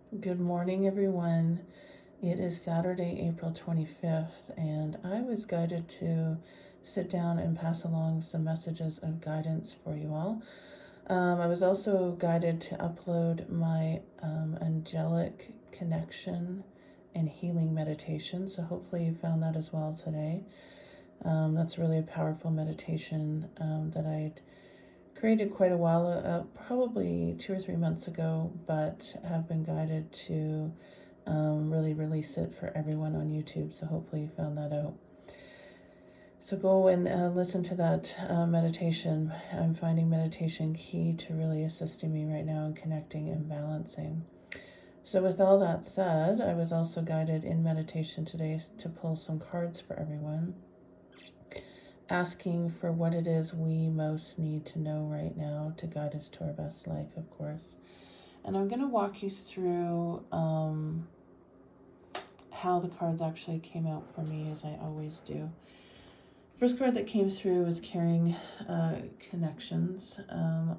Good morning, everyone. It is Saturday, April 25th, and I was guided to sit down and pass along some messages of guidance for you all. I was also guided to upload my Angelic connection and healing meditation, so hopefully you found that as well today. That's really a powerful meditation that I'd created quite a while, probably 2 or 3 months ago, but have been guided to really release it for everyone on YouTube. So hopefully you found that out. So go and listen to that meditation. I'm finding meditation key to really assisting me right now in connecting and balancing. So with all that said, I was also guided in meditation today to pull some cards for everyone, asking for what it is we most need to know right now to guide us to our best life, of course. And I'm going to walk you through how the cards actually came out for me, as I always do. First card that came through was carrying connections.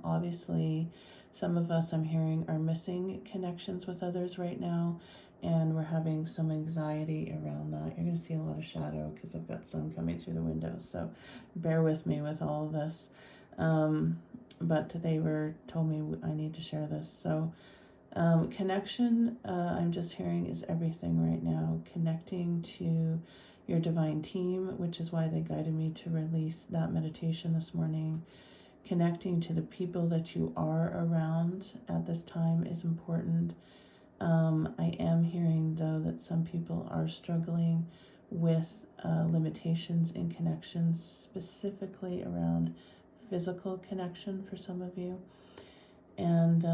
Obviously, some of us, I'm hearing, are missing connections with others right now, and we're having some anxiety around that. You're going to see a lot of shadow because I've got sun coming through the window, so bear with me with all of this. But they told me I need to share this. So connection, I'm just hearing, is everything right now. Connecting to your divine team, which is why they guided me to release that meditation this morning. Connecting to the people that you are around at this time is important. I am hearing, though, that some people are struggling with limitations in connections, specifically around physical connection for some of you. And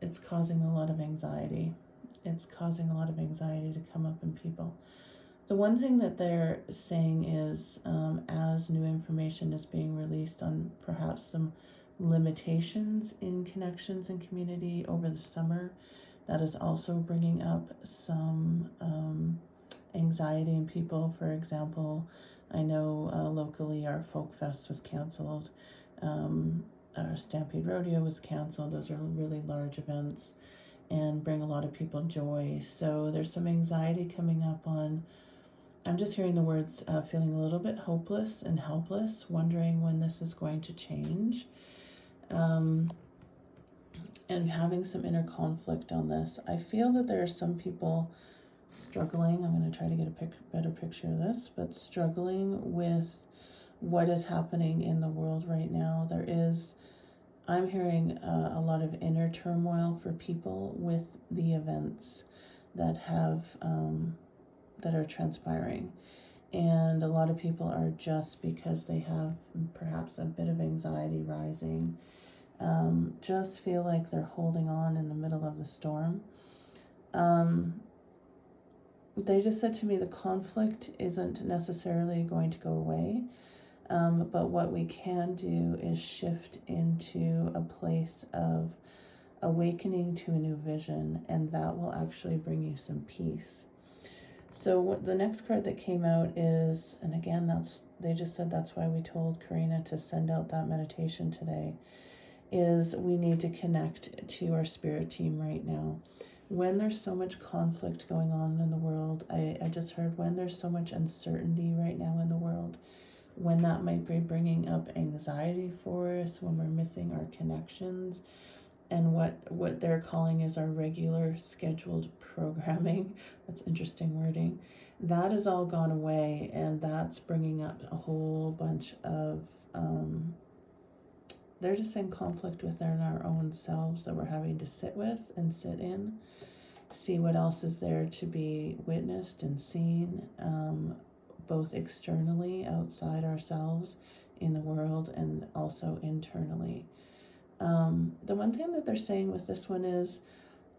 it's causing a lot of anxiety. It's causing a lot of anxiety to come up in people. The one thing that they're saying is, as new information is being released on perhaps some limitations in connections and community over the summer, that is also bringing up some anxiety in people. For example, I know locally our Folk Fest was canceled. Our Stampede Rodeo was canceled. Those are really large events and bring a lot of people joy. So there's some anxiety coming up on, I'm just hearing the words, feeling a little bit hopeless and helpless, wondering when this is going to change, and having some inner conflict on this. I feel that there are some people struggling. I'm going to try to get a better picture of this, but struggling with what is happening in the world right now. I'm hearing a lot of inner turmoil for people with the events that are transpiring. And a lot of people are, just because they have perhaps a bit of anxiety rising, just feel like they're holding on in the middle of the storm. They just said to me the conflict isn't necessarily going to go away. But what we can do is shift into a place of awakening to a new vision, and that will actually bring you some peace. So the next card that came out is, and again, they just said that's why we told Corinna to send out that meditation today, is we need to connect to our spirit team right now. When there's so much conflict going on in the world, I just heard, when there's so much uncertainty right now in the world, when that might be bringing up anxiety for us, when we're missing our connections and what they're calling is our regular scheduled programming. That's interesting wording. That has all gone away, and that's bringing up a whole bunch of they're just in conflict within our own selves that we're having to sit with and sit in, see what else is there to be witnessed and seen, both externally, outside ourselves, in the world, and also internally. The one thing that they're saying with this one is,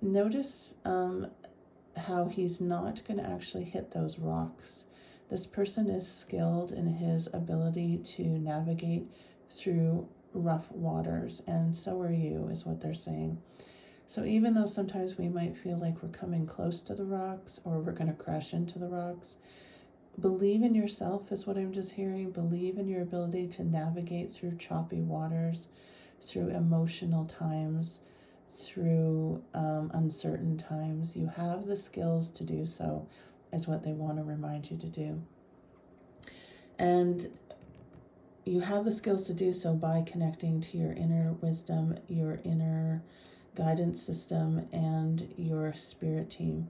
notice how he's not going to actually hit those rocks. This person is skilled in his ability to navigate through rough waters, and so are you, is what they're saying. So even though sometimes we might feel like we're coming close to the rocks or we're going to crash into the rocks, believe in yourself is what I'm just hearing. Believe in your ability to navigate through choppy waters, through emotional times, through uncertain times. You have the skills to do so, is what they want to remind you to do. And you have the skills to do so by connecting to your inner wisdom, your inner guidance system, and your spirit team.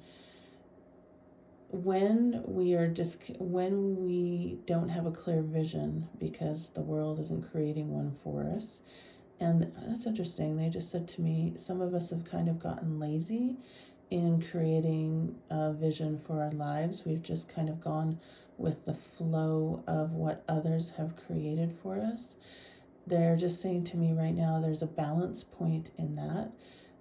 When we don't have a clear vision because the world isn't creating one for us, and that's interesting. They just said to me, some of us have kind of gotten lazy in creating a vision for our lives. We've just kind of gone with the flow of what others have created for us. They're just saying to me right now, there's a balance point in that.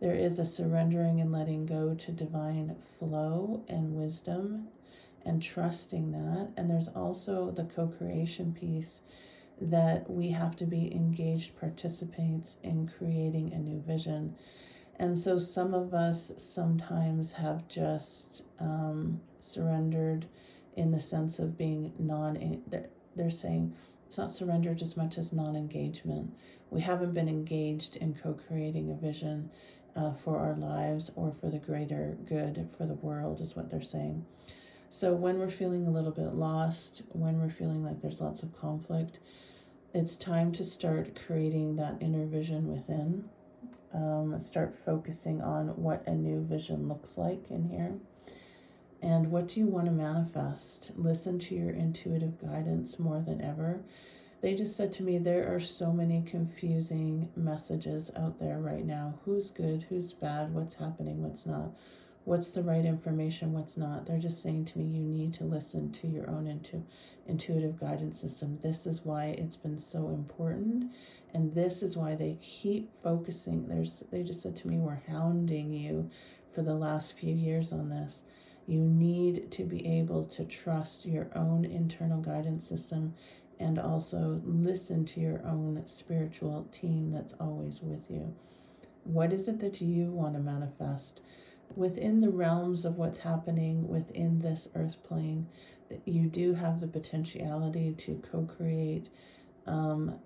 There is a surrendering and letting go to divine flow and wisdom and trusting that. And there's also the co-creation piece that we have to be engaged participants in creating a new vision. And so some of us sometimes have just surrendered in the sense of being they're saying it's not surrendered as much as non-engagement. We haven't been engaged in co-creating a vision for our lives or for the greater good for the world, is what they're saying. So when we're feeling a little bit lost, when we're feeling like there's lots of conflict, it's time to start creating that inner vision within. Start focusing on what a new vision looks like in here. And what do you want to manifest? Listen to your intuitive guidance more than ever. They just said to me, there are so many confusing messages out there right now. Who's good? Who's bad? What's happening? What's not? What's the right information? What's not? They're just saying to me, you need to listen to your own intuitive guidance system. This is why it's been so important. And this is why they keep focusing. They just said to me, we're hounding you for the last few years on this. You need to be able to trust your own internal guidance system and also listen to your own spiritual team that's always with you. What is it that you want to manifest? Within the realms of what's happening within this earth plane, that you do have the potentiality to co-create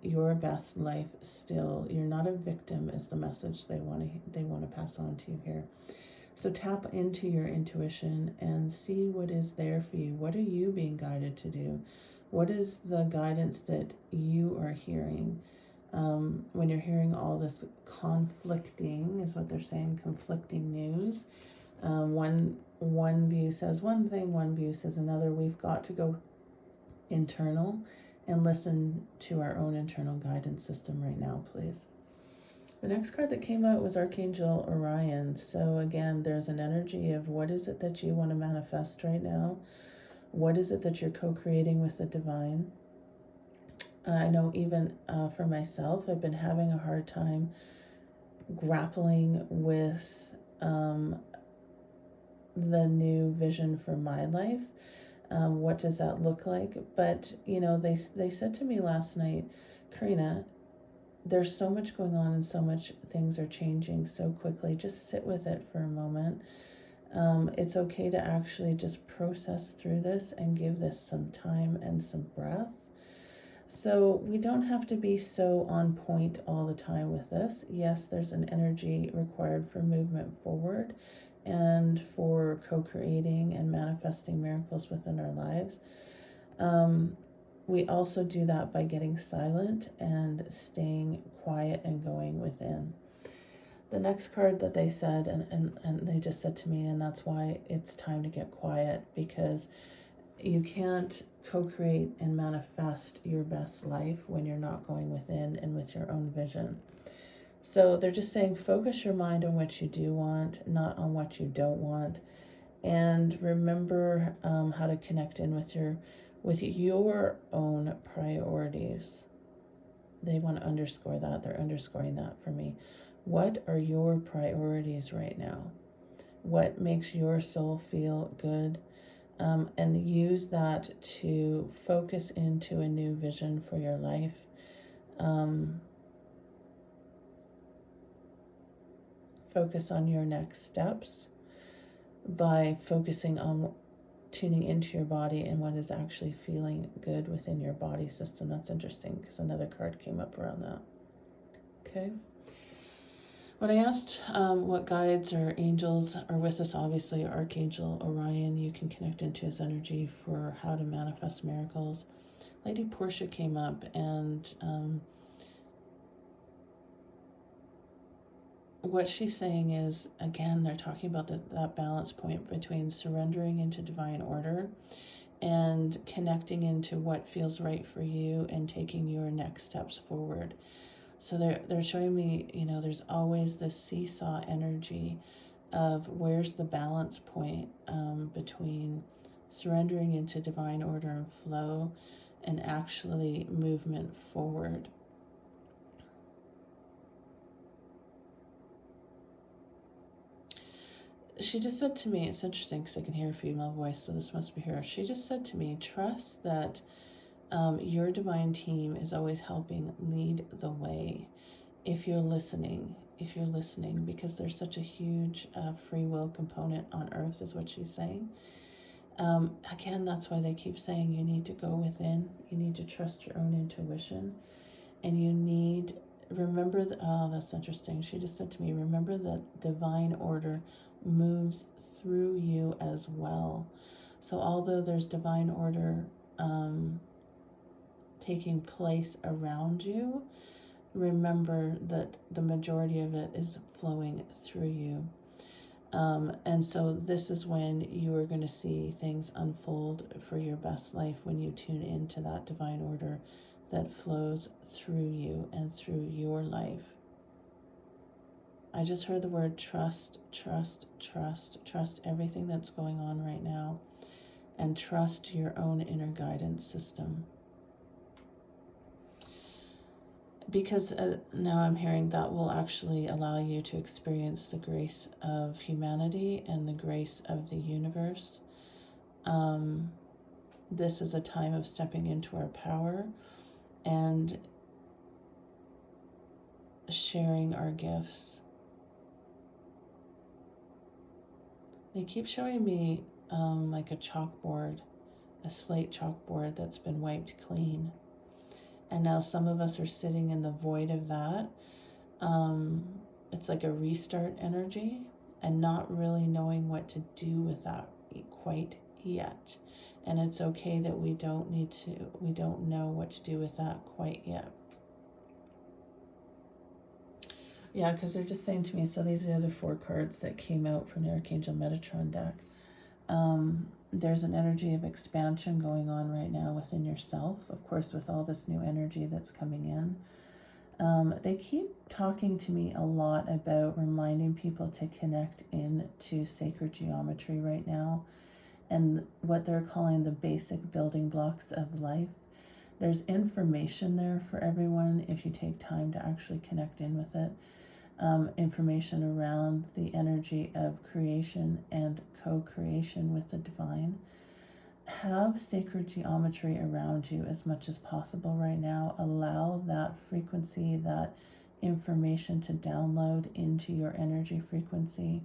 your best life still. You're not a victim is the message they want to pass on to you here. So tap into your intuition and see what is there for you. What are you being guided to do? What is the guidance that you are hearing? When you're hearing all this conflicting, is what they're saying, conflicting news. One view says one thing, one view says another. We've got to go internal and listen to our own internal guidance system right now, please. The next card that came out was Archangel Orion. So again, there's an energy of what is it that you want to manifest right now? What is it that you're co-creating with the divine? I know even for myself, I've been having a hard time grappling with the new vision for my life. What does that look like? But, they said to me last night, Corinna, there's so much going on and so much things are changing so quickly. Just sit with it for a moment. It's okay to actually just process through this and give this some time and some breath. So we don't have to be so on point all the time with this. Yes, there's an energy required for movement forward and for co-creating and manifesting miracles within our lives. We also do that by getting silent and staying quiet and going within. The next card that they said, and they just said to me, and that's why it's time to get quiet, because you can't co-create and manifest your best life when you're not going within and with your own vision. So they're just saying, focus your mind on what you do want, not on what you don't want. And remember how to connect in with your own priorities. They want to underscore that. They're underscoring that for me. What are your priorities right now? What makes your soul feel good? And use that to focus into a new vision for your life. Focus on your next steps by focusing on tuning into your body and what is actually feeling good within your body system. That's interesting because another card came up around that. Okay. When I asked what guides or angels are with us, obviously Archangel Orion, you can connect into his energy for how to manifest miracles. Lady Portia came up, and what she's saying is, again, they're talking about that balance point between surrendering into divine order and connecting into what feels right for you and taking your next steps forward. So they're showing me, there's always this seesaw energy of where's the balance point between surrendering into divine order and flow and actually movement forward. She just said to me, it's interesting because I can hear a female voice, so this must be her. She just said to me, trust that your divine team is always helping lead the way if you're listening, because there's such a huge free will component on earth, is what she's saying. Again, that's why they keep saying you need to go within, you need to trust your own intuition, and you need, remember, that's interesting. She just said to me, remember that divine order moves through you as well. So although there's divine order taking place around you, remember that the majority of it is flowing through you. And so this is when you are going to see things unfold for your best life, when you tune into that divine order that flows through you and through your life. I just heard the word trust, trust, trust, trust everything that's going on right now, and trust your own inner guidance system. Because now I'm hearing that will actually allow you to experience the grace of humanity and the grace of the universe. This is a time of stepping into our power and sharing our gifts. They keep showing me like a chalkboard, a slate chalkboard that's been wiped clean. And now some of us are sitting in the void of that. It's like a restart energy and not really knowing what to do with that quite yet. And it's okay that we don't know what to do with that quite yet. Yeah, because they're just saying to me, so these are the other 4 cards that came out from the Archangel Metatron deck. There's an energy of expansion going on right now within yourself, of course, with all this new energy that's coming in. They keep talking to me a lot about reminding people to connect into sacred geometry right now and what they're calling the basic building blocks of life. There's information there for everyone if you take time to actually connect in with it. Information around the energy of creation and co-creation with the divine. Have sacred geometry around you as much as possible right now. Allow that frequency, that information to download into your energy frequency.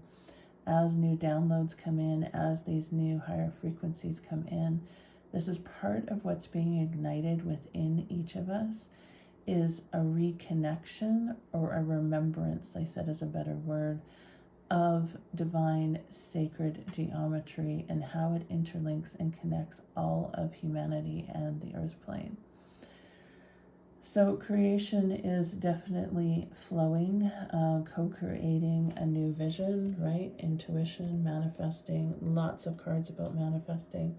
As new downloads come in, as these new higher frequencies come in, this is part of what's being ignited within each of us, is a reconnection or a remembrance, they said is a better word, of divine sacred geometry and how it interlinks and connects all of humanity and the earth plane. So creation is definitely flowing, co-creating a new vision, right? Intuition, manifesting, lots of cards about manifesting,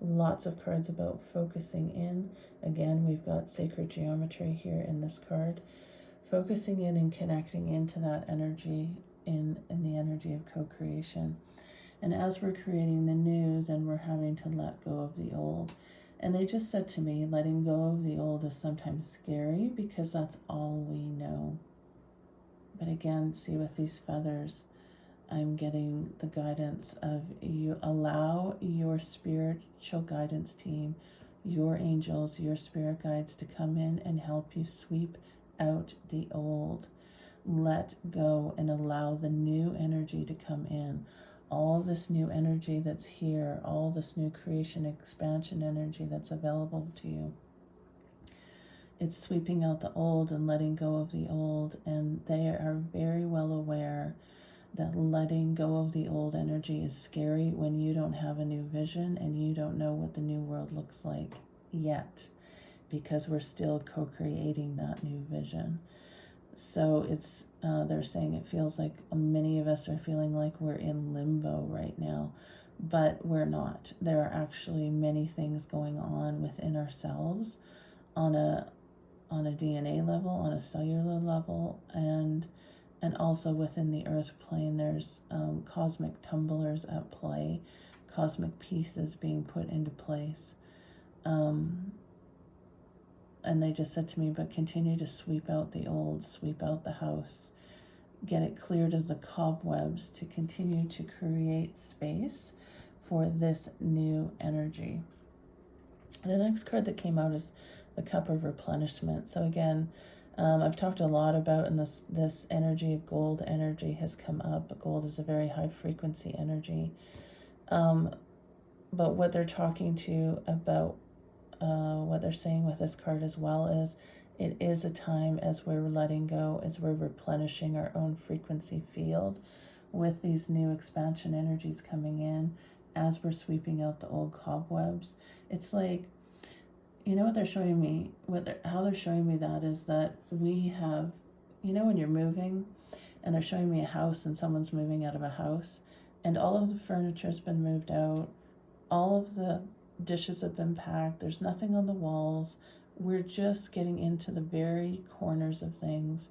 lots of cards about focusing in. Again, we've got sacred geometry here in this card. Focusing in and connecting into that energy in the energy of co-creation. And as we're creating the new, then we're having to let go of the old. And they just said to me, letting go of the old is sometimes scary because that's all we know. But again, see, with these feathers, I'm getting the guidance of you. Allow your spiritual guidance team, your angels, your spirit guides to come in and help you sweep out the old. Let go and allow the new energy to come in. All this new energy that's here, all this new creation, expansion energy that's available to you it's sweeping out the old and letting go of the old. And they are very well aware that letting go of the old energy is scary when you don't have a new vision and you don't know what the new world looks like yet, because we're still co-creating that new vision. So it's they're saying it feels like many of us are feeling like we're in limbo right now, but we're not. There are actually many things going on within ourselves on a DNA level, on a cellular level, and also within the earth plane. There's cosmic tumblers at play, cosmic pieces being put into place. And they just said to me, but continue to sweep out the old, sweep out the house, get it cleared of the cobwebs to continue to create space for this new energy. The next card that came out is the Cup of Replenishment. So again, I've talked a lot about, and this energy of gold energy has come up. Gold is a very high frequency energy. But what they're talking to about, what they're saying with this card as well is, it is a time as we're letting go, as we're replenishing our own frequency field with these new expansion energies coming in, as we're sweeping out the old cobwebs. It's like, you know what they're showing me, how they're showing me that is that we have, when you're moving and they're showing me a house and someone's moving out of a house and all of the furniture has been moved out, all of the dishes have been packed, there's nothing on the walls. We're just getting into the very corners of things,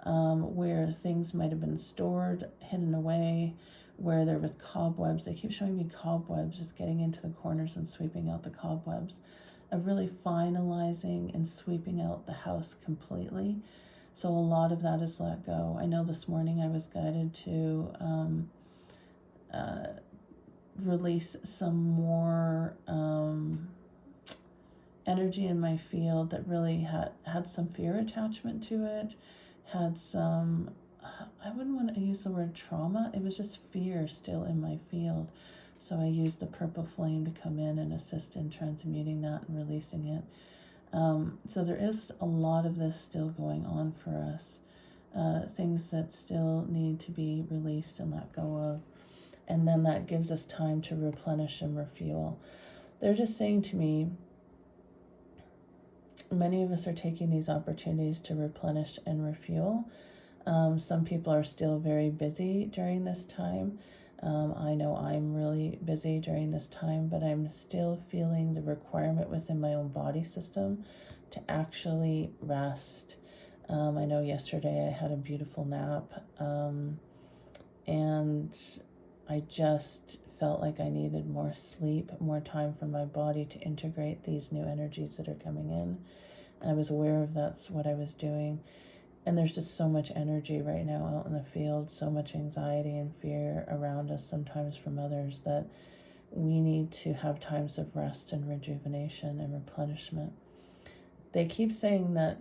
where things might have been stored, hidden away, where there was cobwebs. They keep showing me cobwebs, just getting into the corners and sweeping out the cobwebs, of really finalizing and sweeping out the house completely. So a lot of that is let go. I know this morning I was guided to release some more energy in my field that really had some fear attachment to it, had some, I wouldn't want to use the word trauma, it was just fear still in my field. So I used the purple flame to come in and assist in transmuting that and releasing it. So there is a lot of this still going on for us, things that still need to be released and let go of. And then that gives us time to replenish and refuel. They're just saying to me, many of us are taking these opportunities to replenish and refuel. Some people are still very busy during this time. I know I'm really busy during this time, but I'm still feeling the requirement within my own body system to actually rest. I know yesterday I had a beautiful nap, and I just felt like I needed more sleep, more time for my body to integrate these new energies that are coming in. And I was aware of that's what I was doing. And there's just so much energy right now out in the field, so much anxiety and fear around us, sometimes from others, that we need to have times of rest and rejuvenation and replenishment. They keep saying that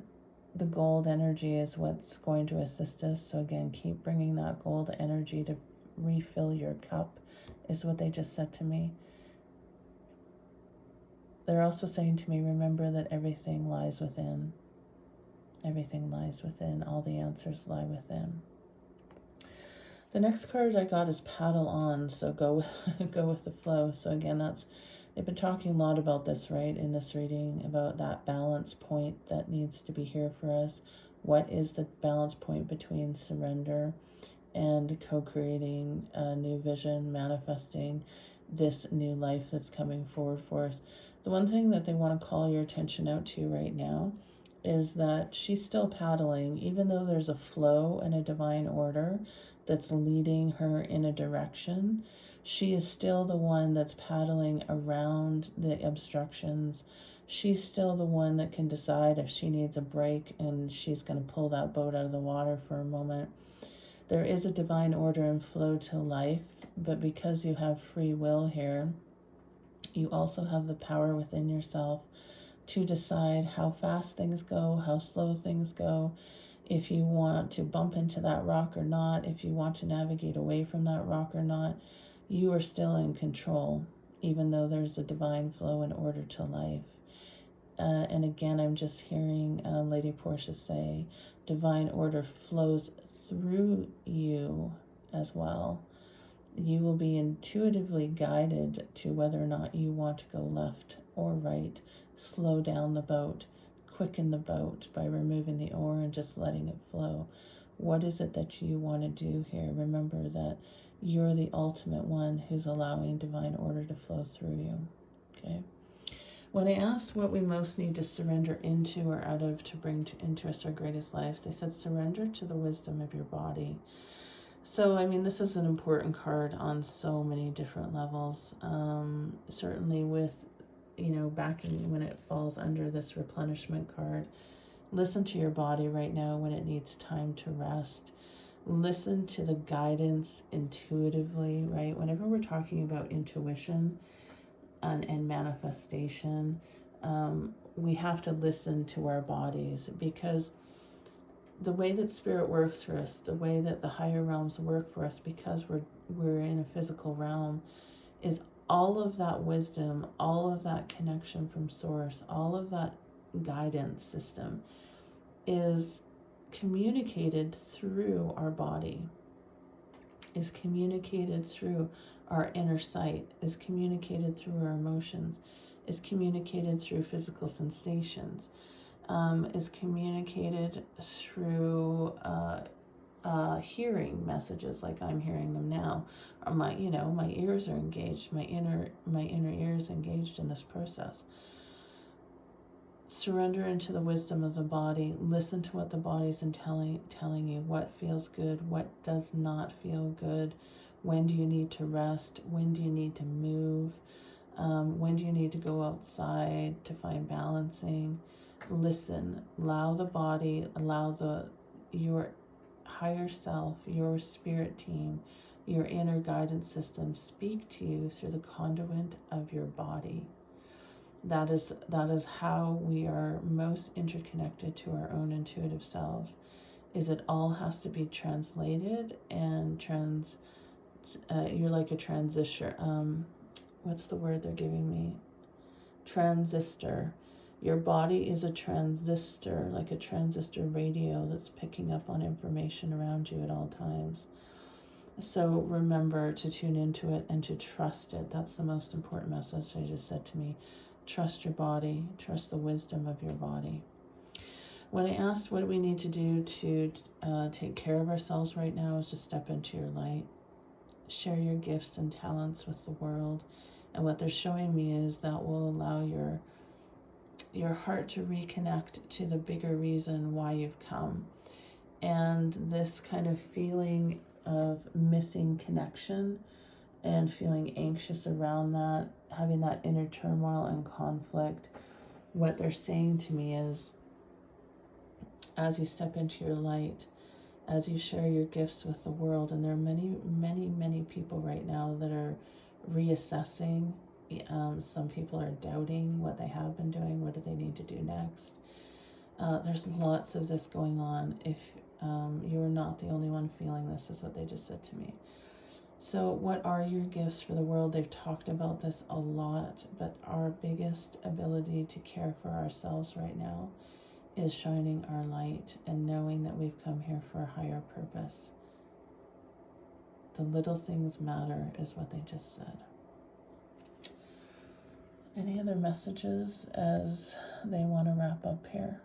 the gold energy is what's going to assist us. So again, keep bringing that gold energy to refill your cup, is what they just said to me. They're also saying to me, remember that everything lies within. Everything lies within. All the answers lie within. The next card I got is Paddle On, so go with the flow. So again, they've been talking a lot about this, right, in this reading, about that balance point that needs to be here for us. What is the balance point between surrender and co-creating a new vision, manifesting this new life that's coming forward for us? The one thing that they want to call your attention out to right now is that she's still paddling, even though there's a flow and a divine order that's leading her in a direction. She is still the one that's paddling around the obstructions. She's still the one that can decide if she needs a break, and she's going to pull that boat out of the water for a moment. There is a divine order and flow to life, but because you have free will here, you also have the power within yourself to decide how fast things go, how slow things go, if you want to bump into that rock or not, if you want to navigate away from that rock or not. You are still in control, even though there's a divine flow and order to life. and again, I'm just hearing Lady Portia say, divine order flows through you as well. You will be intuitively guided to whether or not you want to go left or right. Slow down the boat, quicken the boat by removing the oar and just letting it flow. What is it that you want to do here? Remember that you're the ultimate one who's allowing divine order to flow through you. Okay. When I asked what we most need to surrender into or out of to bring into us our greatest lives, they said surrender to the wisdom of your body. So, I mean, this is an important card on so many different levels. Certainly with, backing when it falls under this replenishment card. Listen to your body right now when it needs time to rest. Listen to the guidance intuitively, right? Whenever we're talking about intuition and manifestation, we have to listen to our bodies, because the way that spirit works for us, the way that the higher realms work for us, because we're in a physical realm, is all of that wisdom, all of that connection from source, all of that guidance system is communicated through our body, is communicated through our inner sight, is communicated through our emotions, is communicated through physical sensations, is communicated through hearing messages like I'm hearing them now. Or my ears are engaged, my inner ear is engaged in this process. Surrender into the wisdom of the body. Listen to what the body's telling you, what feels good, what does not feel good. When do you need to rest? When do you need to move? When do you need to go outside to find balancing? Listen, allow the body, allow your higher self, your spirit team, your inner guidance system speak to you through the conduit of your body. That is how we are most interconnected to our own intuitive selves. Is it all has to be translated and you're like a transistor. What's the word they're giving me? Transistor. Your body is a transistor, like a transistor radio that's picking up on information around you at all times. So remember to tune into it and to trust it. That's the most important message they just said to me. Trust your body. Trust the wisdom of your body. When I asked what we need to do to take care of ourselves right now, is just step into your light. Share your gifts and talents with the world. And what they're showing me is that will allow your heart to reconnect to the bigger reason why you've come. And this kind of feeling of missing connection and feeling anxious around that, having that inner turmoil and conflict, what they're saying to me is, as you step into your light, as you share your gifts with the world, and there are many, many, many people right now that are reassessing. Some people are doubting what they have been doing. What do they need to do next? There's lots of this going on. If you're not the only one feeling this, is what they just said to me. So what are your gifts for the world? They've talked about this a lot, but our biggest ability to care for ourselves right now is shining our light and knowing that we've come here for a higher purpose. The little things matter, is what they just said. Any other messages as they want to wrap up here?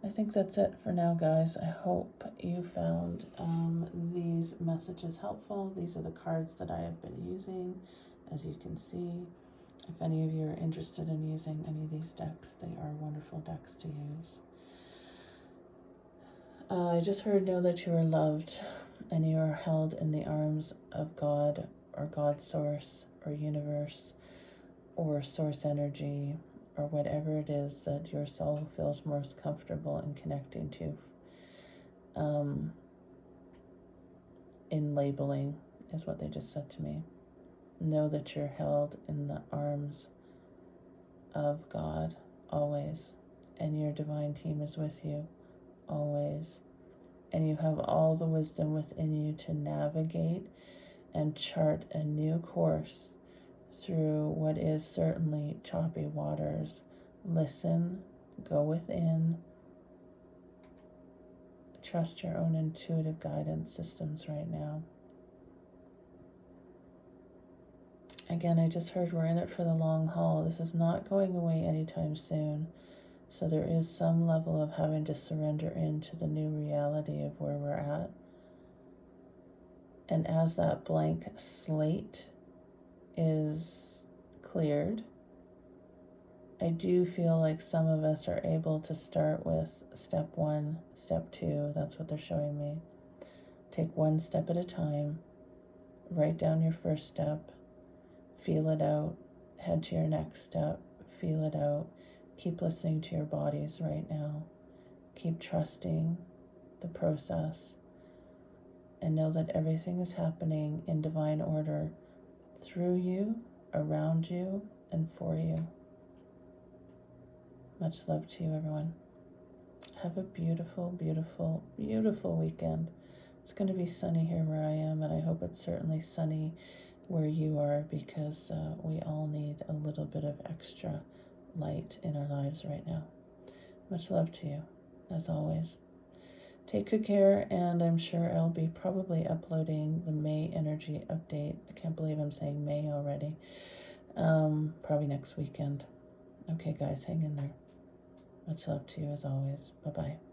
I think that's it for now, guys. I hope you found these messages helpful. These are the cards that I have been using, as you can see. If any of you are interested in using any of these decks, they are wonderful decks to use. I just heard, know that you are loved and you are held in the arms of God or God source or universe or source energy, or whatever it is that your soul feels most comfortable in connecting to, in labeling, is what they just said to me. Know that you're held in the arms of God always, and your divine team is with you always, and you have all the wisdom within you to navigate and chart a new course through what is certainly choppy waters. Listen, go within, trust your own intuitive guidance systems right now. Again, I just heard we're in it for the long haul. This is not going away anytime soon. So there is some level of having to surrender into the new reality of where we're at. And as that blank slate is cleared, I do feel like some of us are able to start with step 1, step 2. That's what they're showing me. Take one step at a time. Write down your first step. Feel it out. Head to your next step. Feel it out. Keep listening to your bodies right now. Keep trusting the process. And know that everything is happening in divine order through you, around you, and for you. Much love to you, everyone. Have a beautiful, beautiful, beautiful weekend. It's going to be sunny here where I am, and I hope it's certainly sunny where you are, because we all need a little bit of extra light in our lives right now. Much love to you, as always. Take good care, and I'm sure I'll be probably uploading the May energy update. I can't believe I'm saying May already. Probably next weekend. Okay, guys, hang in there. Much love to you as always. Bye-bye.